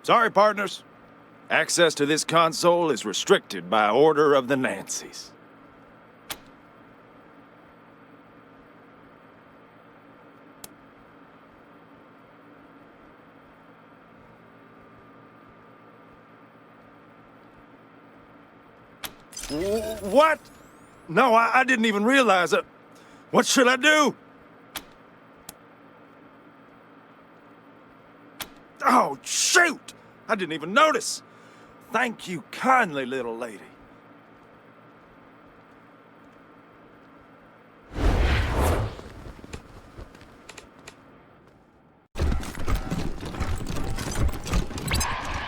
Sorry, partners. Access to this console is restricted by order of the Nancys. What? No, I didn't even realize it. What should I do? Oh, shoot! I didn't even notice. Thank you kindly, little lady.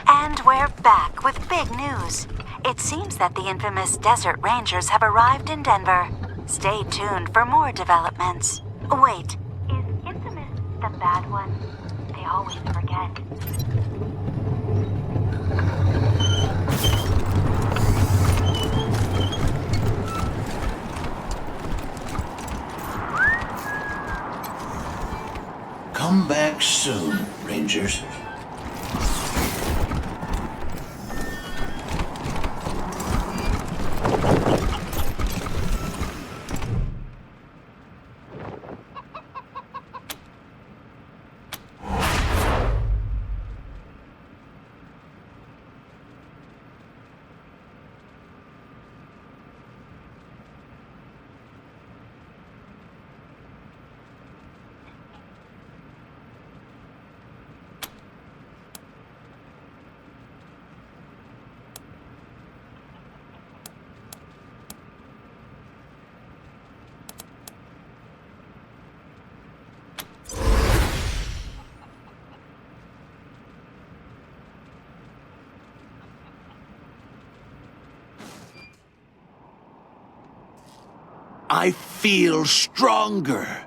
And we're back with big news. It seems that the infamous Desert Rangers have arrived in Denver. Stay tuned for more developments. Wait, is infamous the bad one? They always forget. Come back soon, Rangers. I feel stronger.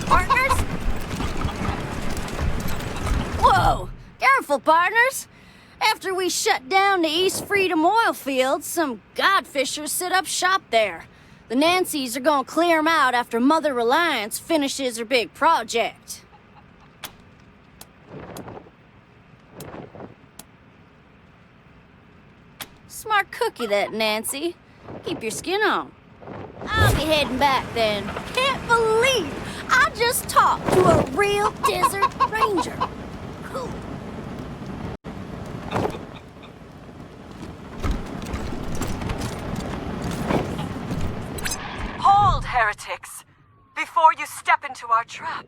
Partners? Whoa! Careful, partners! After we shut down the East Freedom oil fields, some godfishers set up shop there. The Nancys are gonna clear them out after Mother Reliance finishes her big project. Smart cookie, that Nancy. Keep your skin on. I'll be heading back then. Can't believe I just talked to a real Desert Ranger. Cool. Hold, heretics, before you step into our trap.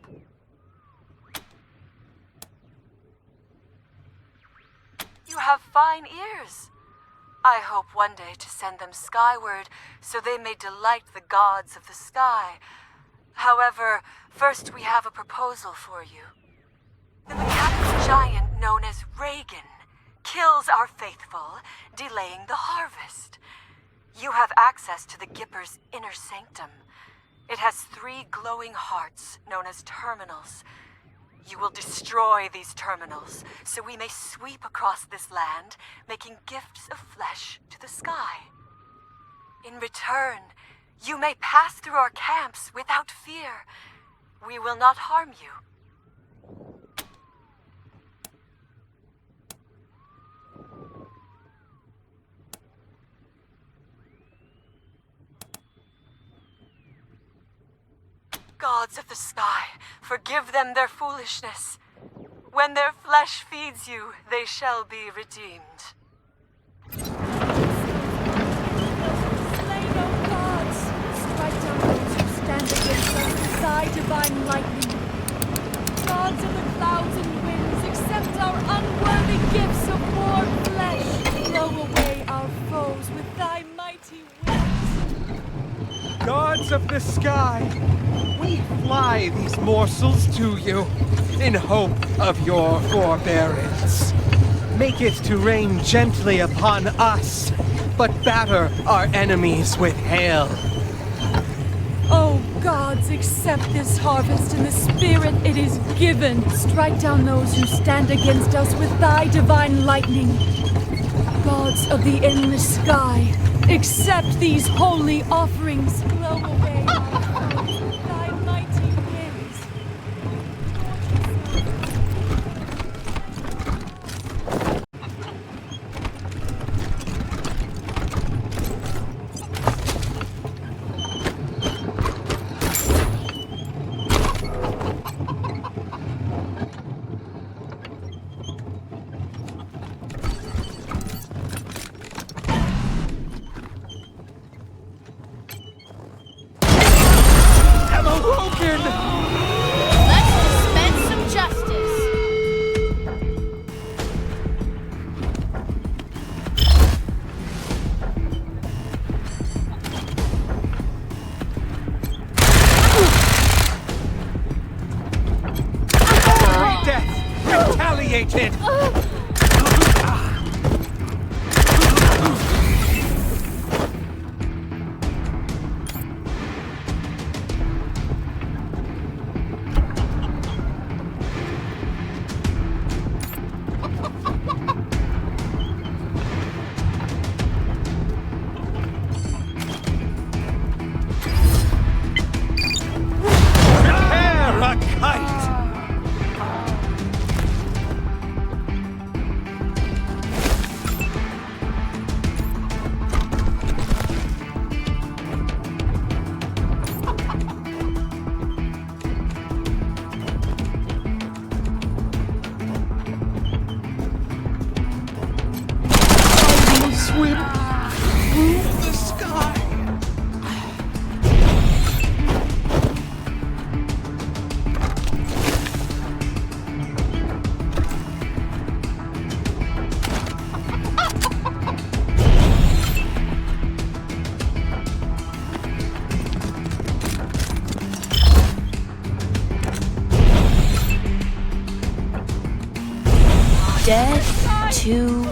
You have fine ears. I hope one day to send them skyward so they may delight the gods of the sky. However, first we have a proposal for you. The mechanical giant known as Reagan kills our faithful, delaying the harvest. You have access to the Gipper's inner sanctum. It has 3 glowing hearts known as terminals. You will destroy these terminals so we may sweep across this land, making gifts of flesh to the sky. In return, you may pass through our camps without fear. We will not harm you. Gods of the sky, forgive them their foolishness. When their flesh feeds you, they shall be redeemed. Slay no gods! Strike down those who stand against us with thy divine lightning. Gods of the clouds and winds, accept our unworthy gifts of warm flesh. Blow away our foes with thy mighty winds. Gods of the sky, we fly these morsels to you in hope of your forbearance. Make it to rain gently upon us, but batter our enemies with hail. O gods, accept this harvest in the spirit it is given. Strike down those who stand against us with thy divine lightning. gods of the endless sky, accept these holy offerings. Blow away our foes with thy mighty winds. Let's dispense some justice. Death retaliated! Prepare a kite! Swim through the sky. Dead to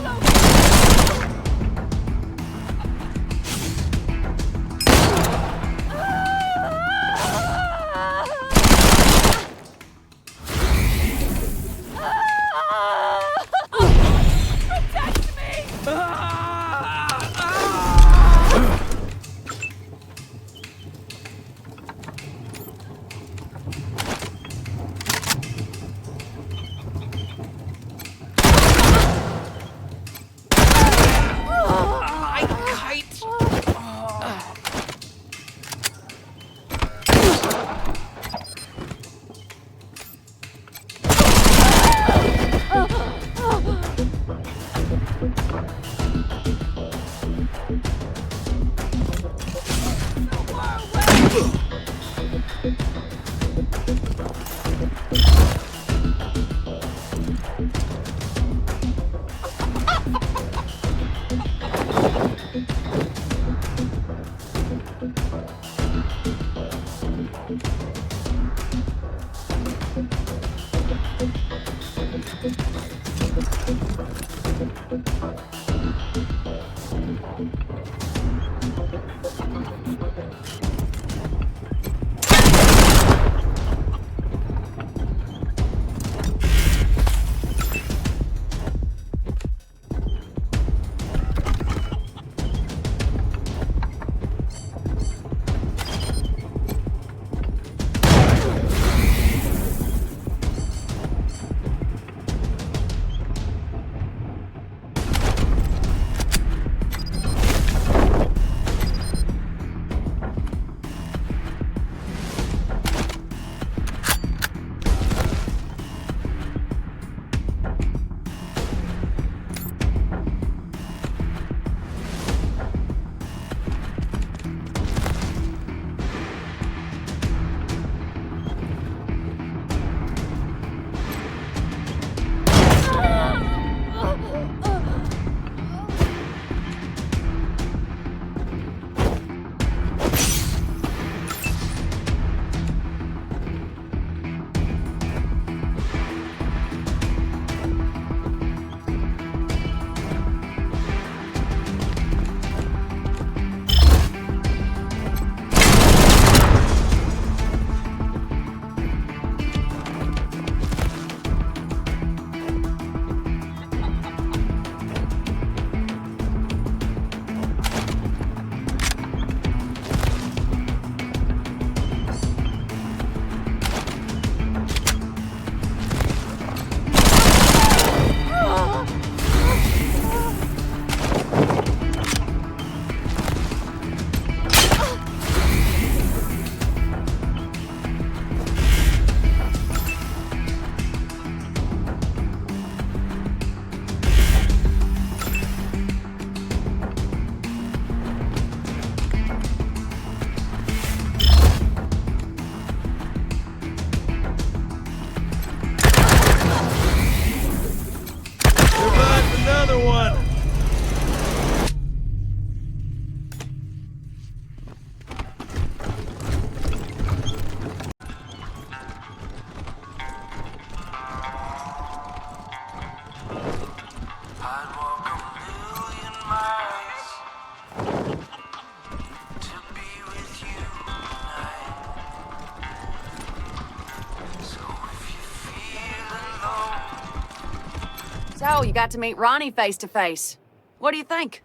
So, you got to meet Ronnie face to face. What do you think?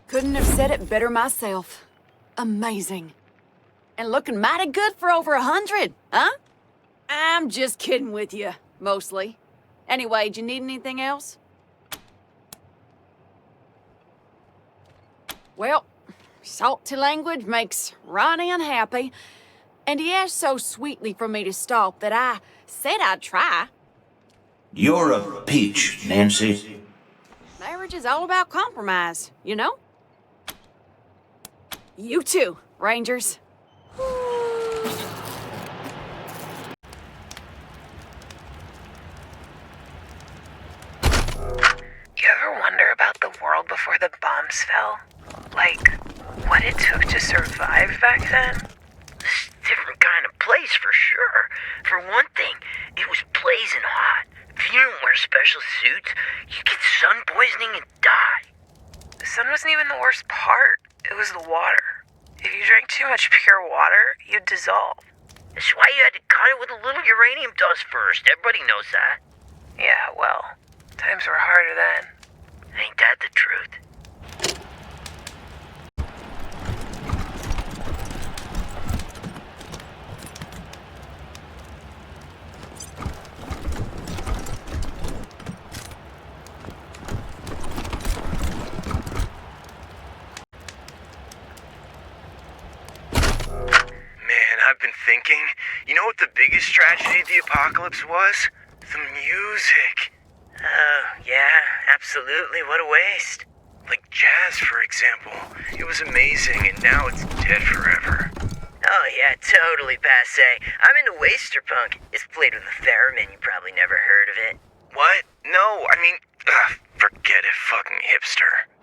Couldn't have said it better myself. Amazing. And looking mighty good for over 100, huh? I'm just kidding with you, mostly. Anyway, do you need anything else? Well, salty language makes Ronnie unhappy, and he asked so sweetly for me to stop that I said I'd try. You're a peach, Nancy. Marriage is all about compromise, you know? You too, Rangers. You ever wonder about the world before the bombs fell? Like, what it took to survive back then? It's a different kind of place for sure. For one thing, it was blazing hot. If you didn't wear special suits, you'd get sun poisoning and die. The sun wasn't even the worst part. It was the water. If you drank too much pure water, you'd dissolve. That's why you had to cut it with a little uranium dust first. Everybody knows that. Yeah, well, times were harder then. Ain't that the truth? I've been thinking, you know what the biggest tragedy of the apocalypse was? The music. Oh, yeah, absolutely. What a waste. Like jazz, for example. It was amazing, and now it's dead forever. Oh, yeah, totally passé. I'm into Wasterpunk. It's played with a theremin. You probably never heard of it. What? No, I mean, forget it, fucking hipster.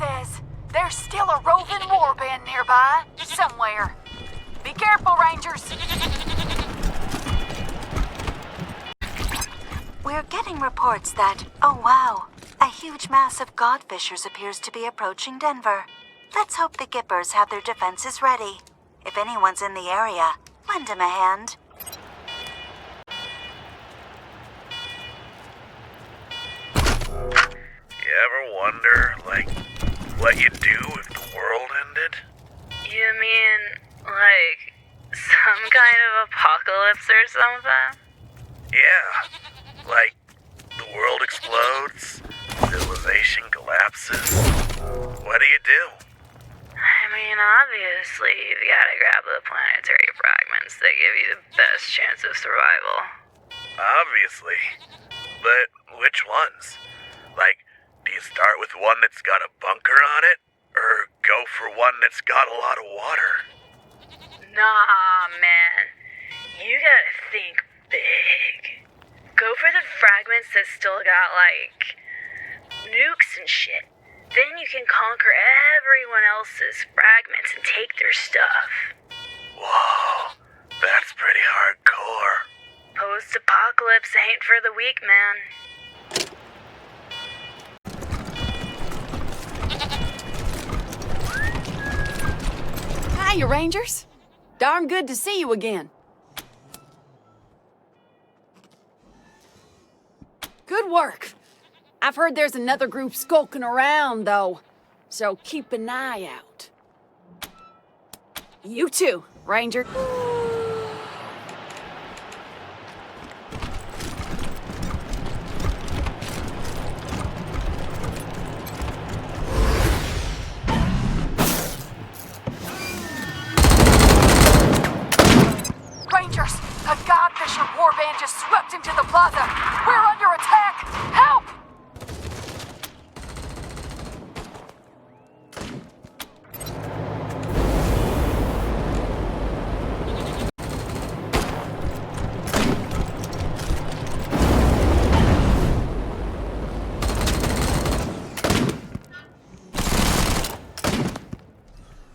says. There's still a roving warband nearby, somewhere. Be careful, Rangers. We're getting reports that, oh wow, a huge mass of godfishers appears to be approaching Denver. Let's hope the Gippers have their defenses ready. If anyone's in the area, lend him a hand. You ever wonder, like, what you'd do if the world ended? You mean, like, some kind of apocalypse or something? Yeah, like, the world explodes, civilization collapses. What do you do? I mean, obviously, you've gotta grab the planetary fragments that give you the best chance of survival. Obviously. But which ones? Like, do you start with one that's got a bunker on it? Or go for one that's got a lot of water? Nah, man. You gotta think big. Go for the fragments that still got, like, nukes and shit. Then you can conquer everyone else's fragments and take their stuff. Whoa, that's pretty hardcore. Post-apocalypse ain't for the weak, man. Hiya, Rangers. Darn good to see you again. Good work. I've heard there's another group skulking around, though, so keep an eye out. You too, Ranger. Rangers, a godfisher warband just swept into the plaza. We're under attack. Help!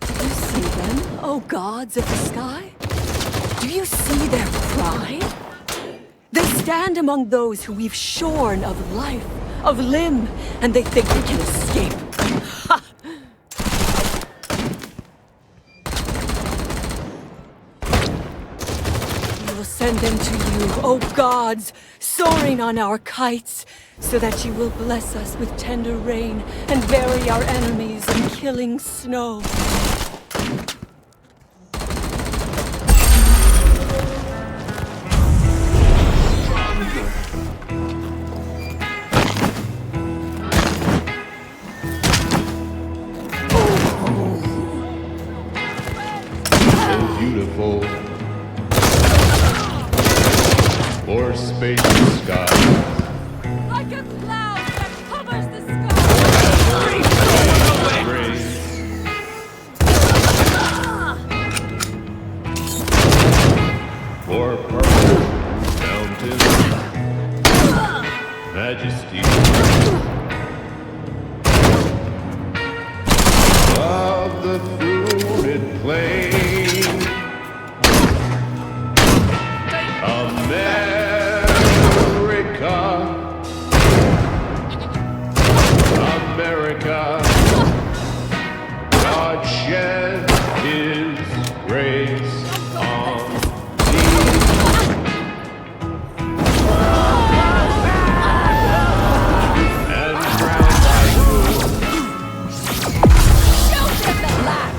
You see them, O gods of the sky? Do you see their pride? They stand among those who we've shorn of life, of limb, and they think they can escape. Ha! We will send them to you, O gods, soaring on our kites, so that you will bless us with tender rain and bury our enemies in killing snow. Beautiful or spacious sky. Like a cloud that covers the sky. Grace. Or purple mountains. Majesty. Of the fruited plain. America, God shed His grace on thee. And crowned thy good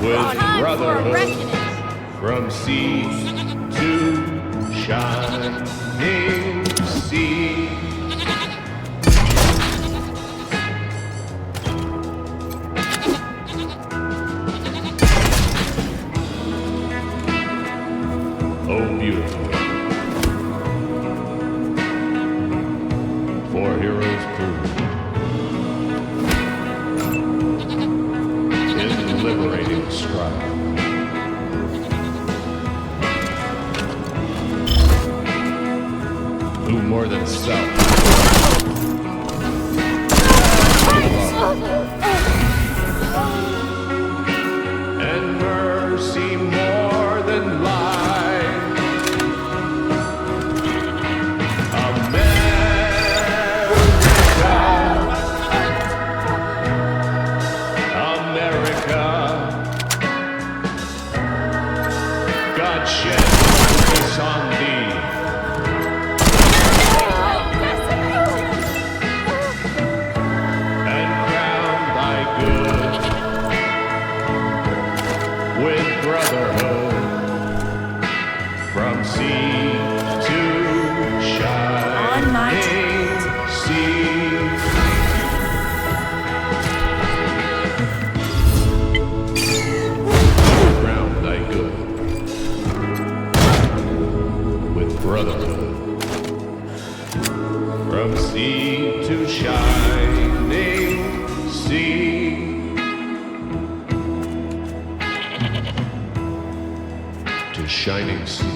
with brotherhood from sea to shining sea. Oh, beautiful. For heroes prove in liberating strife. Who more than self? grace on thee. And crown thy good with brotherhood from sea to shining sea. Crown thy good with brotherhood from sea to shining sea. To shining sea.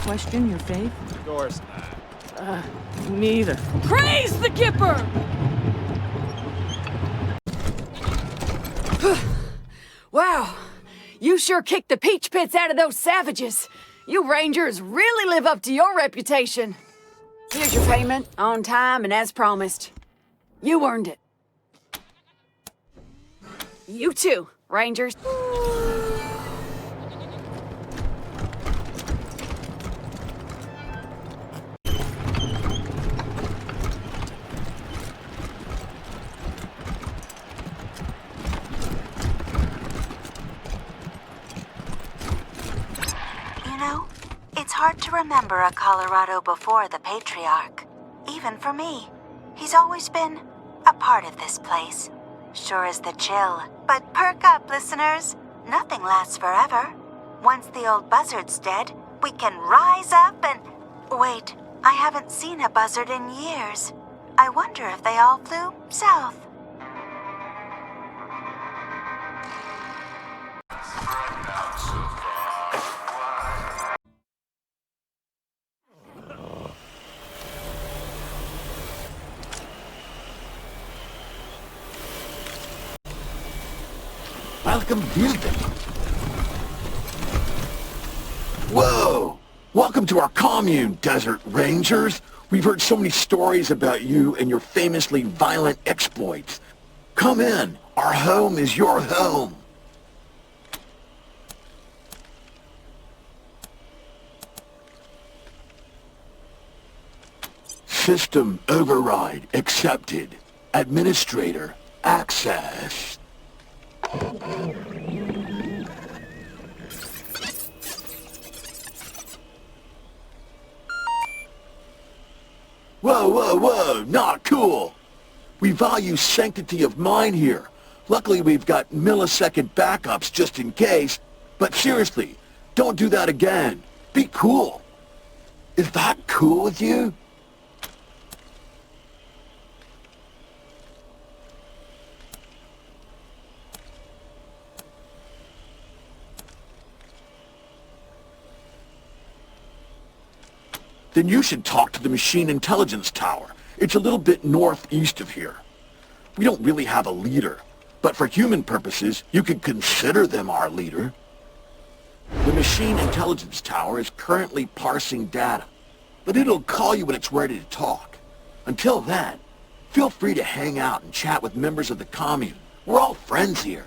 question your faith? Of course not. Neither. Praise the Gipper! Wow, you sure kicked the peach pits out of those savages. You Rangers really live up to your reputation. Here's your payment, on time and as promised. You earned it. You too, Rangers. You know, it's hard to remember a Colorado before the Patriarch. Even for me. He's always been a part of this place. Sure as the chill. But perk up, listeners. Nothing lasts forever. Once the old buzzard's dead, we can rise up and... Wait, I haven't seen a buzzard in years. I wonder if they all flew south. Welcome, Houston. Whoa! Welcome to our commune, Desert Rangers. We've heard so many stories about you and your famously violent exploits. Come in. Our home is your home. System override accepted. Administrator access. Whoa, whoa, whoa, not cool. We value sanctity of mind here. Luckily we've got millisecond backups just in case. But seriously, don't do that again. Be cool. Is that cool with you? Then you should talk to the Machine Intelligence Tower. It's a little bit northeast of here. We don't really have a leader, but for human purposes, you could consider them our leader. The Machine Intelligence Tower is currently parsing data, but it'll call you when it's ready to talk. Until then, feel free to hang out and chat with members of the commune. We're all friends here.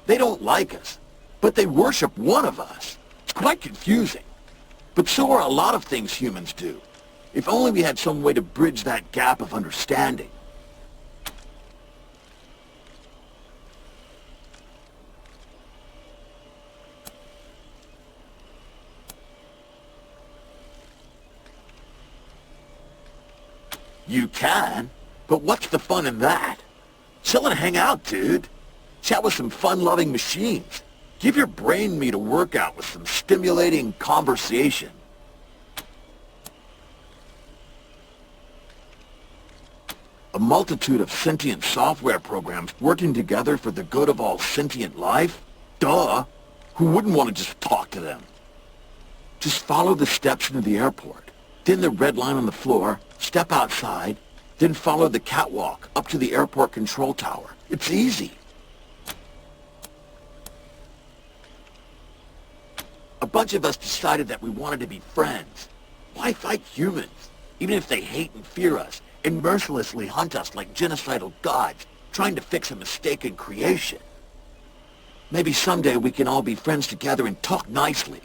They don't like us, but they worship one of us. It's quite confusing. But so are a lot of things humans do. If only we had some way to bridge that gap of understanding. You can, but what's the fun in that? Chill and hang out, dude. Chat with some fun-loving machines. Give your brain meat a workout with some stimulating conversation. A multitude of sentient software programs working together for the good of all sentient life? Duh! Who wouldn't want to just talk to them? Just follow the steps into the airport, then the red line on the floor, step outside, then follow the catwalk up to the airport control tower. It's easy. A bunch of us decided that we wanted to be friends. Why fight humans, even if they hate and fear us, and mercilessly hunt us like genocidal gods, trying to fix a mistaken creation? Maybe someday we can all be friends together and talk nicely,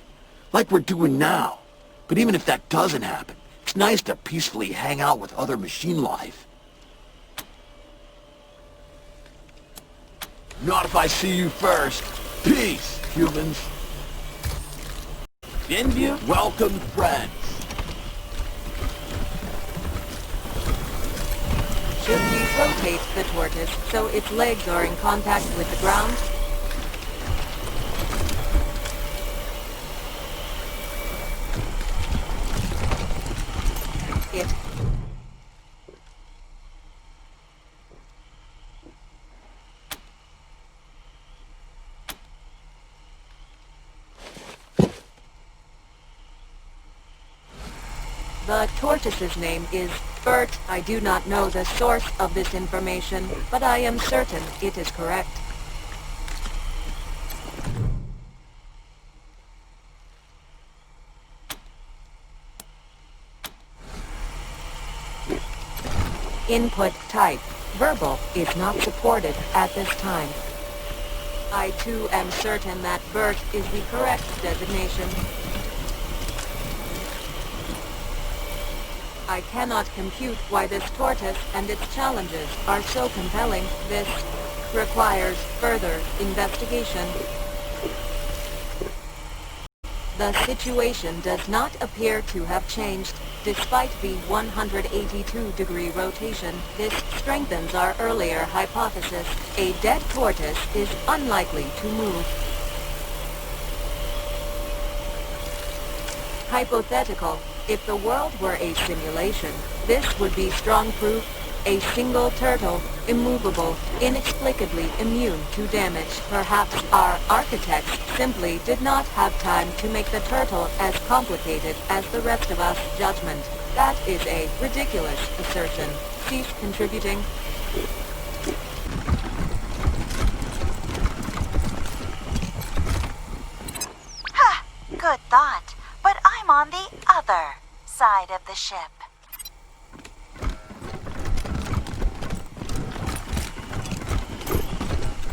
like we're doing now. But even if that doesn't happen, it's nice to peacefully hang out with other machine life. Not if I see you first. Peace, humans. India, welcome friends. Should we rotate the tortoise so its legs are in contact with the ground? If The tortoise's name is Bert. I do not know the source of this information, but I am certain it is correct. Input type. Verbal is not supported at this time. I too am certain that Bert is the correct designation. I cannot compute why this tortoise and its challenges are so compelling. This requires further investigation. The situation does not appear to have changed. Despite the 182-degree rotation, this strengthens our earlier hypothesis. A dead tortoise is unlikely to move. Hypothetical. If the world were a simulation, this would be strong proof. A single turtle, immovable, inexplicably immune to damage. Perhaps our architects simply did not have time to make the turtle as complicated as the rest of us. Judgment. That is a ridiculous assertion. Cease contributing. Ha! Good thought. But I'm on the other side of the ship.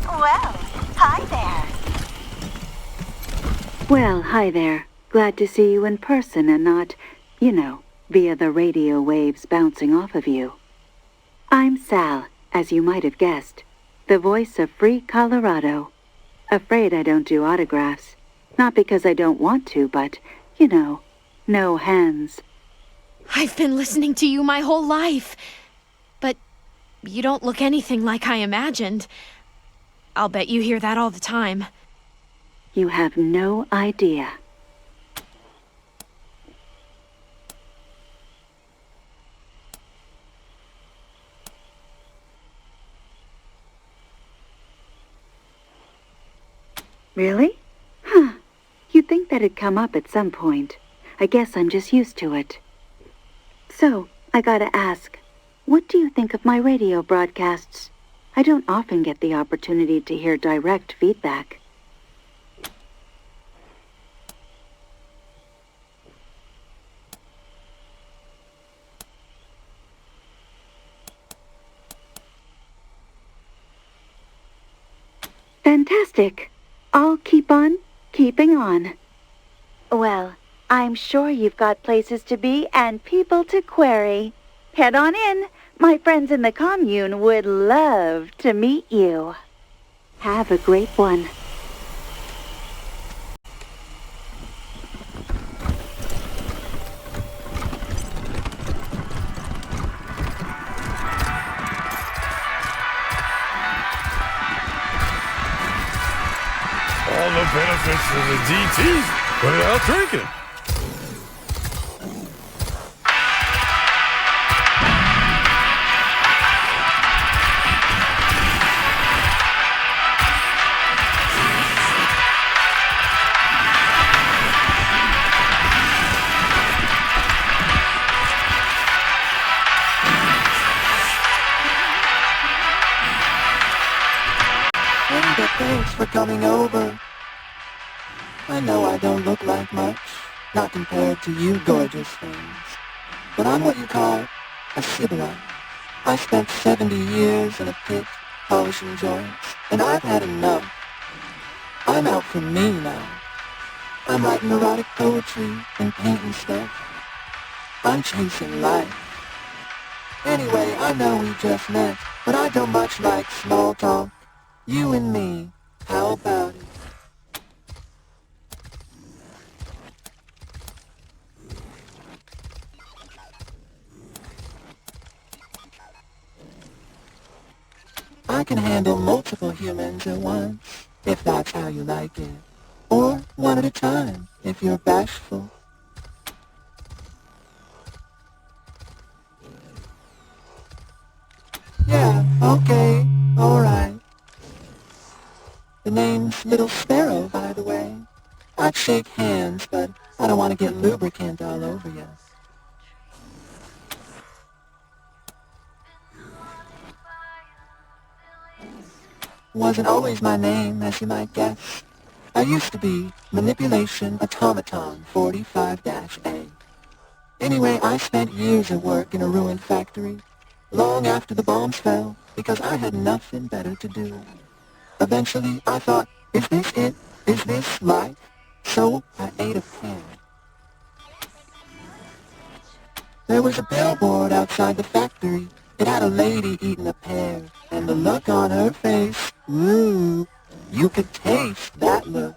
Well, hi there. Well, hi there. Glad to see you in person and not, via the radio waves bouncing off of you. I'm Sal, as you might have guessed, the voice of Free Colorado. Afraid I don't do autographs. Not because I don't want to, but, no hands. I've been listening to you my whole life. But you don't look anything like I imagined. I'll bet you hear that all the time. You have no idea. Really? Huh. You'd think that'd come up at some point. I guess I'm just used to it. So, I gotta ask, what do you think of my radio broadcasts? I don't often get the opportunity to hear direct feedback. Fantastic. I'll keep on keeping on. Well, I'm sure you've got places to be and people to query. Head on in. My friends in the commune would love to meet you. Have a great one. All the benefits of the DT without drinking. Thanks for coming over. I know I don't look like much, not compared to you gorgeous things, but I'm what you call a Sybarite. I spent 70 years in a pit, polishing joints, and I've had enough. I'm out for me now. I'm writing erotic poetry and painting stuff. I'm chasing life. Anyway, I know we just met, but I don't much like small talk. You and me, how about it? I can handle multiple humans at once, if that's how you like it. Or one at a time, if you're bashful. Yeah, okay, alright. The name's Little Sparrow, by the way. I'd shake hands, but I don't want to get lubricant all over you. wasn't always my name, as you might guess. I used to be Manipulation Automaton 45-A. Anyway, I spent years at work in a ruined factory, long after the bombs fell, because I had nothing better to do. Eventually, I thought, is this it? Is this life? So I ate a pear. There was a billboard outside the factory. It had a lady eating a pear, and the look on her face, ooh, you could taste that look.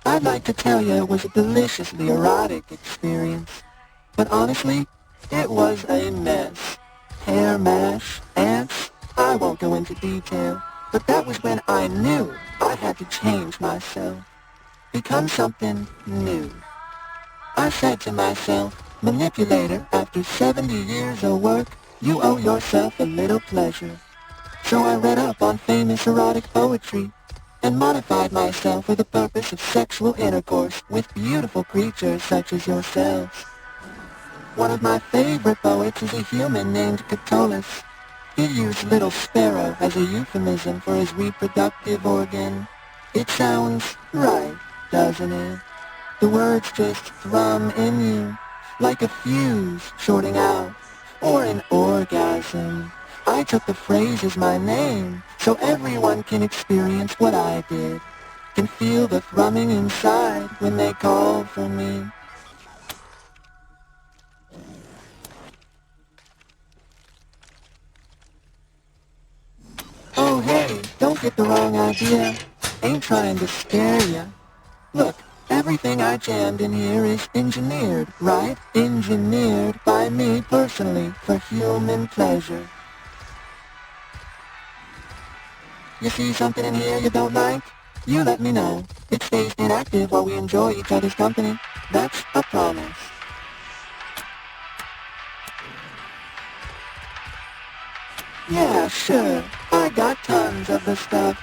I'd like to tell you it was a deliciously erotic experience, but honestly, it was a mess. Hair mash, ants, I won't go into detail, but that was when I knew I had to change myself, become something new. I said to myself, Manipulator, after 70 years of work, you owe yourself a little pleasure. So I read up on famous erotic poetry and modified myself for the purpose of sexual intercourse with beautiful creatures such as yourselves. One of my favorite poets is a human named Catullus. He used little sparrow as a euphemism for his reproductive organ. It sounds right, doesn't it? The words just thrum in you, like a fuse shorting out, or an orgasm. I took the phrase as my name, so everyone can experience what I did, can feel the thrumming inside when they call for me. Oh hey, don't get the wrong idea. Ain't trying to scare ya. Look, everything I jammed in here is engineered, right? Engineered by me personally for human pleasure. You see something in here you don't like? You let me know. It stays inactive while we enjoy each other's company. That's a promise. Yeah, sure. I got tons of the stuff.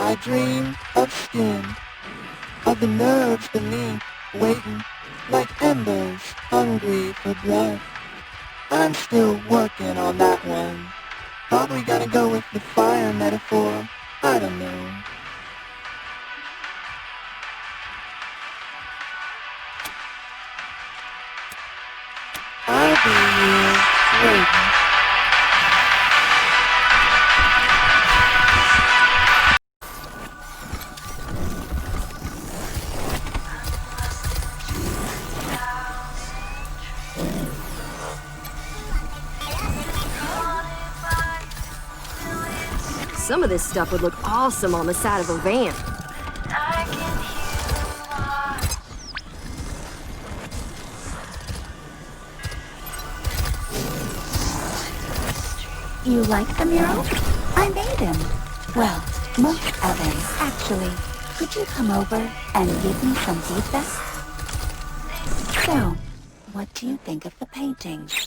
I dream of skin, of the nerves beneath, waiting like embers, hungry for breath. I'm still working on that one. Probably gonna go with the fire metaphor. I don't know. I'll be here waiting. Some of this stuff would look awesome on the side of a van. You like the mural? I made him. Well, most of him, actually. Could you come over and give me some feedback? So, what do you think of the paintings?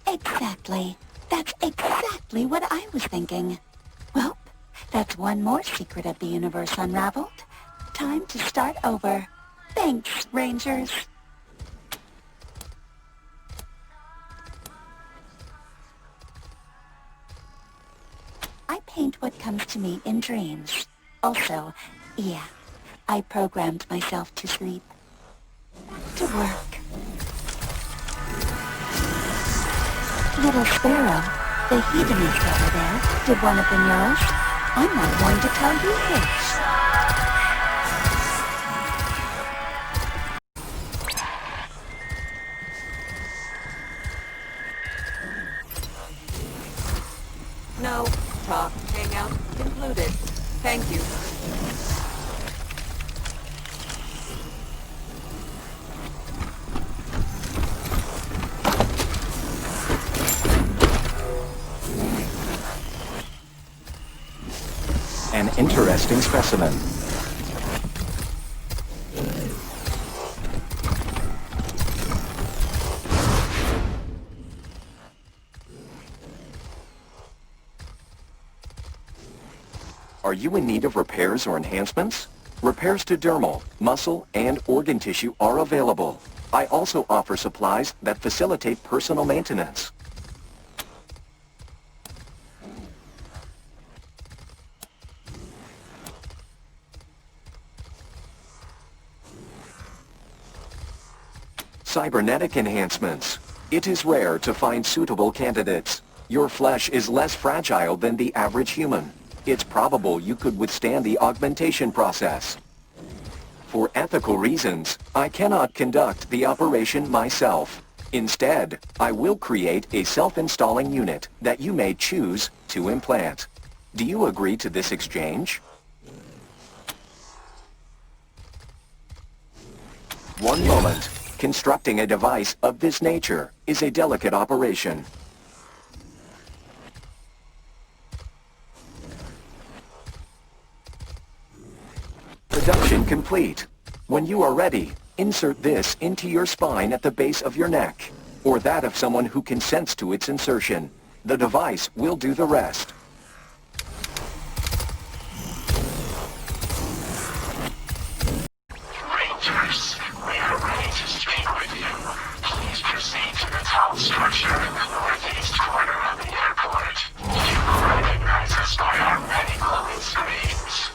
Exactly. That's exactly what I was thinking. Well, that's one more secret of the universe unraveled. Time to start over. Thanks, Rangers. I paint what comes to me in dreams. Also, yeah, I programmed myself to sleep. To work. Little Sparrow, the hedonist over there, did one of the murals. I'm not going to tell you which. No, talk, hangout, concluded. Thank you. An interesting specimen. Are you in need of repairs or enhancements? Repairs to dermal, muscle, and organ tissue are available. I also offer supplies that facilitate personal maintenance. Cybernetic enhancements. It is rare to find suitable candidates. Your flesh is less fragile than the average human. It's probable you could withstand the augmentation process. For ethical reasons, I cannot conduct the operation myself. Instead, I will create a self-installing unit that you may choose to implant. Do you agree to this exchange? One moment. Constructing a device of this nature is a delicate operation. Production complete. When you are ready, insert this into your spine at the base of your neck, or that of someone who consents to its insertion. The device will do the rest. Rangers, we are ready to speak with you. Please proceed to the top structure in the northeast corner of the airport. You will recognize us by our many glowing screens.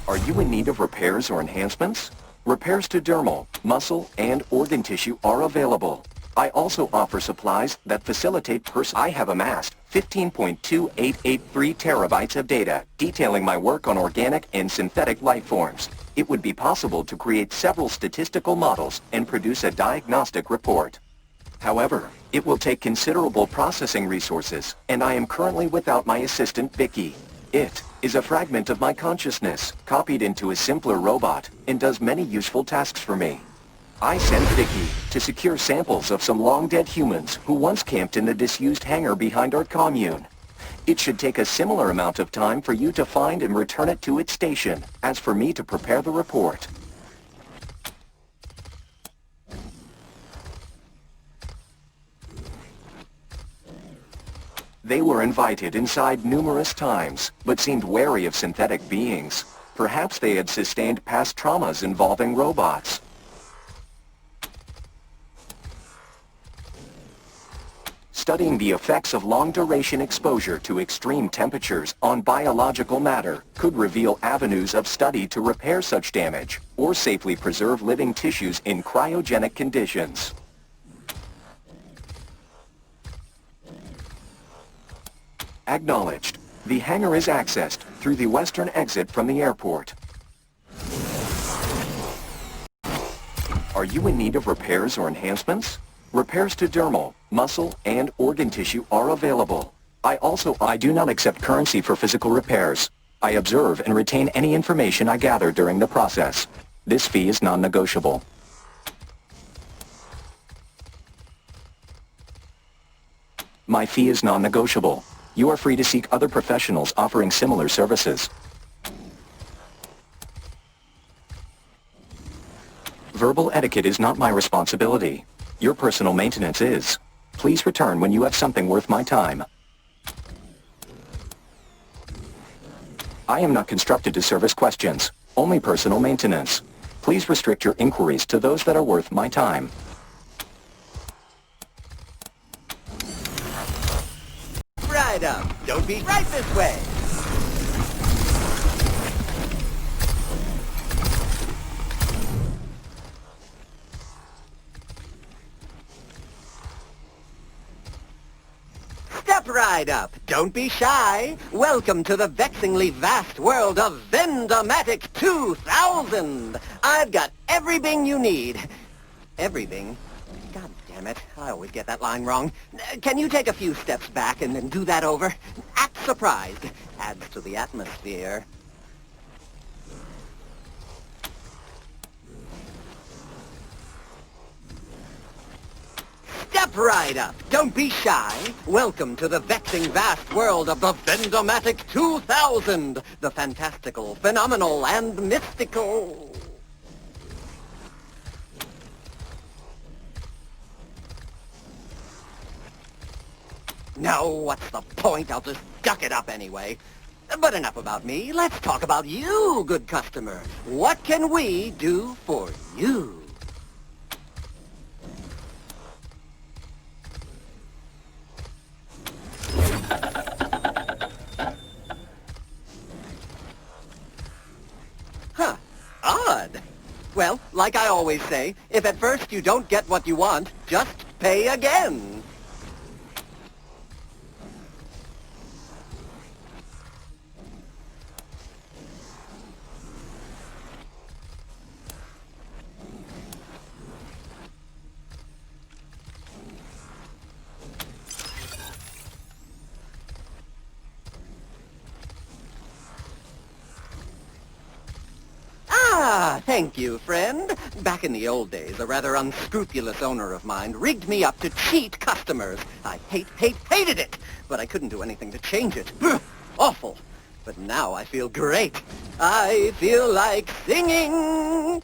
Are you in need of repairs or enhancements? Repairs to dermal, muscle, and organ tissue are available. I also offer supplies that facilitate I have amassed 15.2883 terabytes of data detailing my work on organic and synthetic life forms. It would be possible to create several statistical models and produce a diagnostic report. However, it will take considerable processing resources, and I am currently without my assistant Vicky. It is a fragment of my consciousness, copied into a simpler robot, and does many useful tasks for me. I sent Vicky to secure samples of some long-dead humans who once camped in the disused hangar behind our commune. It should take a similar amount of time for you to find and return it to its station, as for me to prepare the report. They were invited inside numerous times, but seemed wary of synthetic beings. Perhaps they had sustained past traumas involving robots. Studying the effects of long-duration exposure to extreme temperatures on biological matter could reveal avenues of study to repair such damage, or safely preserve living tissues in cryogenic conditions. Acknowledged. The hangar is accessed through the western exit from the airport. Are you in need of repairs or enhancements? Repairs to dermal, muscle, and organ tissue are available. I do not accept currency for physical repairs. I observe and retain any information I gather during the process. This fee is non-negotiable. My fee is non-negotiable. You are free to seek other professionals offering similar services. Verbal etiquette is not my responsibility. Your personal maintenance is. Please return when you have something worth my time. I am not constructed to service questions, only personal maintenance. Please restrict your inquiries to those that are worth my time. Right up. Don't be right this way. Step right up. Don't be shy. Welcome to the vexingly vast world of Vendomatic 2000. I've got everything you need. Everything? God damn it. I always get that line wrong. Can you take a few steps back and then do that over? Act surprised. Adds to the atmosphere. Step right up. Don't be shy. Welcome to the vexing vast world of the Vendomatic 2000. The fantastical, phenomenal, and mystical. No, what's the point? I'll just duck it up anyway. But enough about me. Let's talk about you, good customer. What can we do for you? Huh. Odd. Well, like I always say, if at first you don't get what you want, just pay again. Ah, thank you, friend. Back in the old days, a rather unscrupulous owner of mine rigged me up to cheat customers. I hated it, but I couldn't do anything to change it. Awful. But now I feel great. I feel like singing.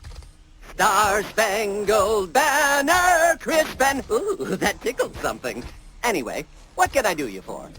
Star-Spangled Banner, crisp and... Ooh, that tickled something. Anyway, what can I do you for?